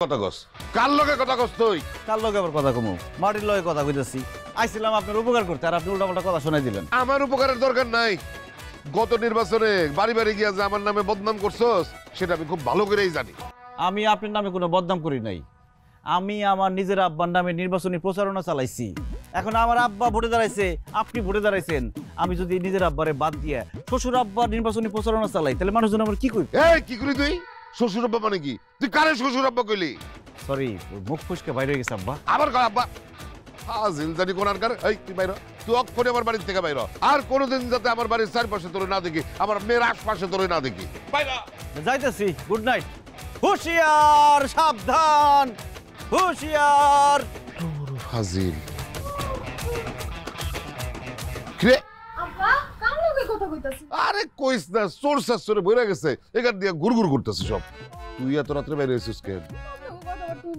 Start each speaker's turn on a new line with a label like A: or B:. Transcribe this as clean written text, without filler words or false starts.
A: কথা কস কার লগে কথা কস তুই?
B: কার লগে আবার কথা কমু? মাটির লগে কথা কইতাছি। আইছিলাম আপনার উপকার করতে, আর আপনি উল্টাপাল্টা কথা শোনাই দিলেন।
A: আমার উপকারের দরকার নাই। গত নির্বাচনে বাড়ি বাড়ি গিয়া যে আমার নামে বদনাম করছস সেটা আমি খুব ভালো করেই জানি।
B: আমি আপনার নামে কোনো বদনাম করি নাই। আমি আমার নিজের আব্বার নামে নির্বাচনী প্রচারণা চালাইছি। এখন আমার আব্বা ভোটে দাঁড়াইছে, আপনি ভোটে দাঁড়াইছেন। আমি যদি নিজের আব্বারে বাদ দিয়ে শ্বশুর আব্বার নির্বাচনী প্রচারণা চালাই, তাহলে মানুষজন আমার কি করবে?
A: এই কি করি তুই? শ্বশুর আব্বা মানে কি? তুই কারে শ্বশুর আব্বা কইলি?
B: সরি, মুখ ফুসকে বাইরে হয়ে গেছে আব্বা।
A: আবার কর আব্বা। হাজিল জানি কোনার কার। এই তুই বাইর হ। তুই অক্ষরে আমার বাড়ি থেকে বাইর হ। আর কোনোদিন যাতে আমার বাড়ির চারপাশে তোরে না দেখি, আমার মেয়ের আশপাশে তোরে না দেখি। বাইর হ।
B: যাইতেছি, গুড নাইট। হুঁশিয়ার, সাবধান, হুঁশিয়ার।
A: হাজিল কিরে?
C: আব্বা কার লগে কথা কইতাছি?
A: আরে কইস না, চোর শাশুড়ে বইরা গেছে, এখান দিয়ে ঘুরঘুর করতেছে সব। তুই এত রাত্রে বাইরে হয়েছিস কেন?
C: কথা তুই